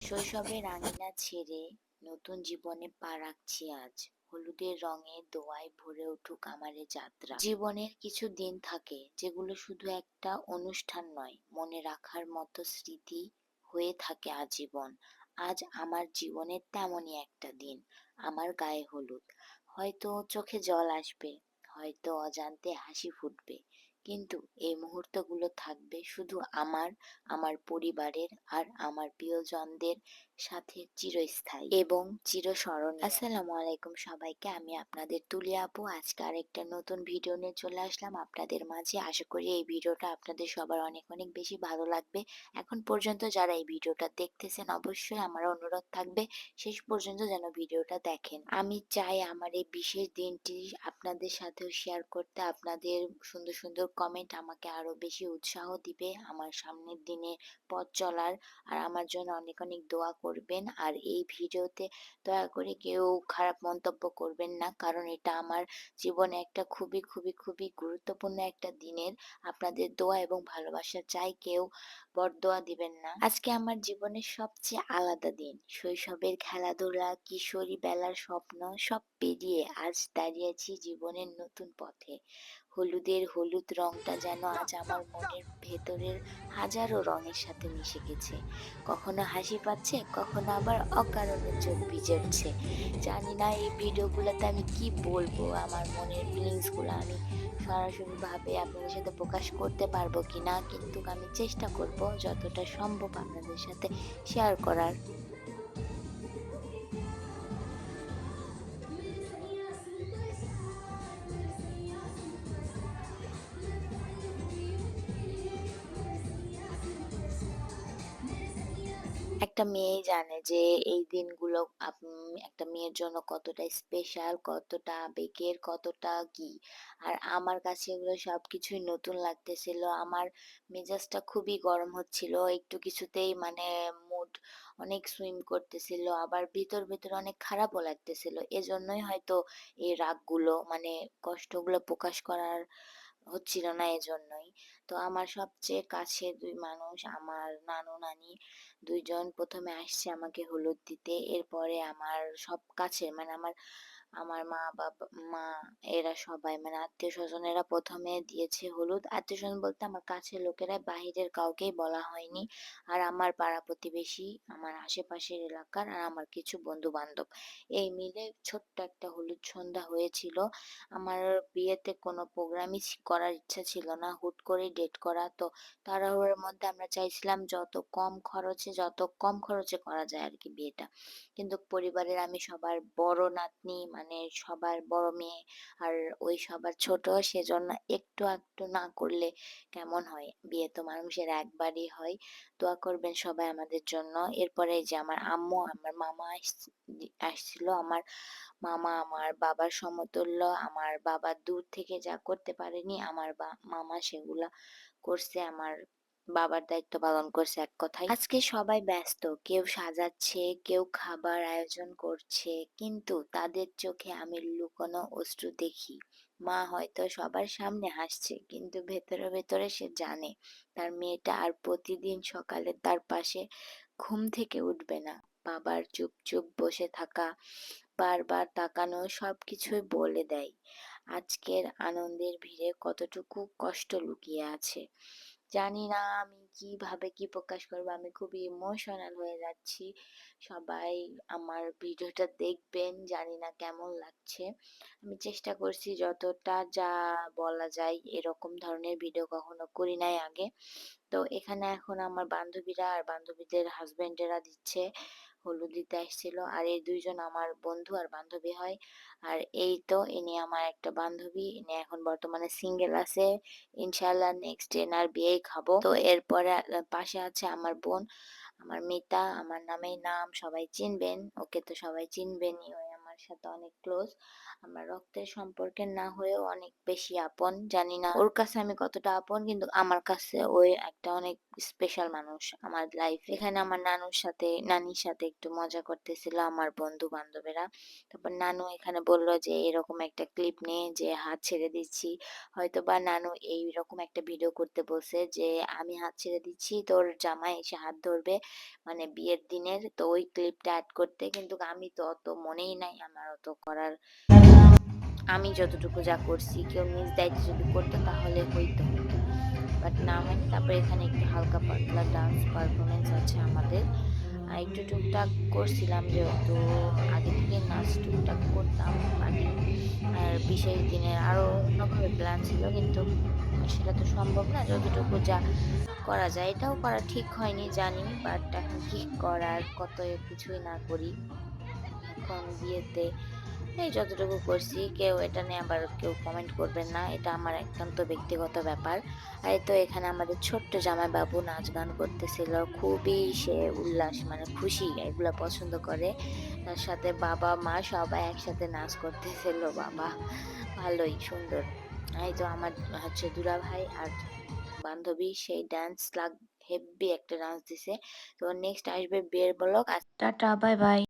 শৈশবের আঙিনা ছেড়ে নতুন জীবনে পা রাখছি আজ। হলুদের রঙে দোয়ায় ভরে উঠুক আমার এ যাত্রা। জীবনের কিছু দিন থাকে যেগুলো শুধু একটা অনুষ্ঠান নয়, মনে রাখার মতো স্মৃতি হয়ে থাকে আজীবন। আজ আমার জীবনের তেমনই একটা দিন। আমার গায়ে হলুদ। হয়তো চোখে জল আসবে, হয়তো অজান্তে হাসি ফুটবে, কিন্তু এই মুহূর্তগুলো থাকবে শুধু আমার পরিবারের আর আমার প্রিয়জনদের সাথে চিরস্থায়ী এবং চিরস্মরণীয়। আসসালামু আলাইকুম সবাইকে, আমি আপনাদের তুলিয়া আপু। আজকে আরেকটা নতুন ভিডিও নিয়ে চলে আসলাম আপনাদের মাঝে। আশা করি এই ভিডিওটা আপনাদের সবার অনেক অনেক বেশি ভালো লাগবে। এখন পর্যন্ত যারা এই ভিডিওটা দেখতেছেন, অবশ্যই আমার অনুরোধ থাকবে শেষ পর্যন্ত যেন ভিডিওটা দেখেন। আমি চাই আমার এই বিশেষ দিনটি আপনাদের সাথেও শেয়ার করতে। আপনাদের সুন্দর সুন্দর কমেন্ট আমাকে আরো বেশি উৎসাহ দিবে আমার সামনের দিনে পথ চলার। আর আমার জন্য অনেক অনেক দোয়া করবেন। আর এই ভিডিওতে দয়া করে কেউ খারাপ মন্তব্য করবেন না, কারণ এটা আমার জীবনে একটা খুবই খুবই খুবই গুরুত্বপূর্ণ একটা দিনের। আপনাদের দোয়া এবং ভালোবাসা চাই, কেউ বরদোয়া দিবেন না। আজকে আমার জীবনের সবচেয়ে আলাদা দিন। শৈশবের খেলাধুলা, কিশোরী বেলার স্বপ্ন সব পেরিয়ে আজ দাঁড়িয়েছি জীবনের নতুন পথে। হলুদের হলুদ রংটা যেন আজ আমার মনের ভেতরের হাজারো রঙের সাথে মিশে গেছে। কখনো হাসি পাচ্ছে, কখনো আবার অকারণে চোখ ভিজে উঠছে। জানি না এই ভিডিওগুলোতে আমি কি বলবো, আমার মনের ফিলিংস গুলো আমি সরাসরি ভাবে আপনাদের সাথে প্রকাশ করতে পারবো কিনা, কিন্তু আমি চেষ্টা করব যতটা সম্ভব আপনাদের সাথে শেয়ার করার। একটা মেয়েই জানে যে এই দিনগুলো একটা মেয়ের জন্য কতটা স্পেশাল, কতটা আবেগের, কতটা কি। আর আমার কাছে এগুলো সবকিছুই নতুন লাগতেছিল। আমার মেজাজটা খুবই গরম হচ্ছিল। একটু কিছুতেই মানে মুড অনেক সুইং করতেছিল। আবার ভিতর অনেক খারাপও লাগতেছিল। এজন্যই হয়তো এই রাগগুলো মানে কষ্টগুলো প্রকাশ করার হচ্ছিল না এজন্যই। তো আমার সবচেয়ে কাছের ২ মানুষ, আমার নানু-নানি ২ জন ১ম এ আসছে আমাকে হলুদ দিতে। এরপরে আমার সব কাছের মানে আমার আমার মা এরা সবাই মানে আত্মীয়স্বজনেরা ১ম এ দিয়েছে হলুদ। আত্মীয়স্বজন বলতে আমার কাছের লোকেরা, বাহিরের কাউকেই বলা হয়নি। আর আমার পাড়া-প্রতিবেশী, আমার আশেপাশের এলাকার আর আমার কিছু বন্ধু-বান্ধব। এই মিলে ছোট্ট একটা হলুদ সন্ধ্যা হয়েছিল। আমার বিয়েতে কোনো প্রোগ্রামই করার ইচ্ছা ছিল না। হুট করেই ডেট করা। তো তাড়াহুড়োর মধ্যে আমরা চাইছিলাম যত কম খরচে করা যায় আরকি বিয়েটা। কিন্তু পরিবারের আমি সবার বড় নাতনি, মানে সবার বড় মেয়ে, আর ওই সবার ছোট, সেজন্য একটু আকটু না করলে কেমন হয়? বিয়ে তো মানুষের একবারই হয়। দোয়া করবেন সবাই আমাদের জন্য। এরপরে এই যে আমার আম্মু, আমার মামা আসছিল। আমার মামা আমার বাবার সমতুল্য। আমার বাবা দূর থেকে যা করতে পারেনি, আমার মামা সেগুলা করছে। আমার বাবার দায়িত্ব পালন করছে এক কথায়। আজকে সবাই ব্যস্ত। কেউ সাজাচ্ছে, কেউ খাবার আয়োজন করছে। কিন্তু তাদের চোখে আমি লুকোনো অশ্রু দেখি। মা হয়তো সবার সামনে হাসছে, কিন্তু ভেতরে সে জানে তার মেয়েটা আর প্রতিদিন সকালে তার পাশে ঘুম থেকে উঠবে না। বাবার চুপ বসে থাকা, বারবার তাকানো সবকিছুই বলে দেয় আজকের আনন্দের ভিড়ে কতটুকু কষ্ট লুকিয়ে আছে। জানি না আমি কিভাবে কি প্রকাশ করব। আমি খুবই ইমোশনাল হয়ে যাচ্ছি। সবাই আমার ভিডিওটা দেখবেন। জানি না কেমন লাগছে। আমি চেষ্টা করছি যতটা যা বলা যায়। এরকম ধরনের ভিডিও কখনো করি নাই আগে। তো এখানে এখন আমার বান্ধবীরা আর বান্ধবীদের হাসব্যান্ডেরা দিচ্ছে। হলুদ দিতে আসছিল। আর এই ২ জন আমার বন্ধু আর বান্ধবী হয়। আর এই তো ইনি আমার একটা বান্ধবী। ইনি এখন বর্তমানে সিঙ্গেল আছে। ইনশাআল্লাহ নেক্সট এনার বিয়েই খাবো। তো এরপরে পাশে আছে আমার বোন, আমার মিতা, আমার নামেই নাম, সবাই চিনবেন। ওকে তো সবাই চিনবেনই। ওই আমার আমার সাথে অনেক ক্লোজ। আমার রক্তের সম্পর্কের না হয়েও অনেক বেশি আপন। জানি না ওর কাছে আমি কতটা আপন, কিন্তু আমার কাছে ওই একটা অনেক স্পেশাল মানুষ আমার লাইফে। এখানে আমার নানির সাথে একটু মজা করতেছিল আমার বন্ধু-বান্ধবেরা। তারপর নানু এখানে বলল যে এরকম একটা ক্লিপ নিয়ে যে হাত ছেড়ে দিচ্ছি। হয়তোবা নানু এইরকম একটা ভিডিও করতে বলছে যে আমি হাত ছেড়ে দিচ্ছি, তোর জামাই এসে হাত ধরবে। মানে বিয়ের দিনের তো ওই ক্লিপটা এড করতে, কিন্তু আমি তো অত মনেই নাই আমার অত করার। আমি যতটুকু যা করছি কেউ নিজ দায়িত্বে যদি করতো তাহলে হইতো হয়তো, বাট না হয়নি। তারপর এখানে একটু হালকা পাতলা ডান্স পারফরমেন্স আছে আমাদের। আর একটু টুকটাক করছিলাম, যেহেতু আগে থেকে নাচ টুকটাক করতাম পারি। আর বিশেষ দিনের আরো অন্যভাবে প্ল্যান ছিল, কিন্তু সেটা তো সম্ভব না। যতটুকু যা করা যায়, এটাও করা ঠিক হয়নি জানি, বাট এখন কি করার, কত কিছুই না করি এখন বিয়েতে। এই যতটুকু করছি, কেউ এটা নিয়ে আবার কেউ কমেন্ট করবেন না, এটা আমার একান্ত ব্যক্তিগত ব্যাপার। আর এই তো এখানে আমাদের ছোট্ট জামাইবাবু নাচ গান করতেছিল, খুবই সে উল্লাস মানে খুশি, এগুলা পছন্দ করে। তার সাথে বাবা মা সবাই একসাথে নাচ করতেছিল, বাবা ভালোই সুন্দর। এই তো আমার হচ্ছে দুলাভাই আর বান্ধবী সেই ডান্স হেব্বি একটা ডান্স দিছে। তো নেক্সট আসবে বিয়ের ব্লগ। Tata, bye bye.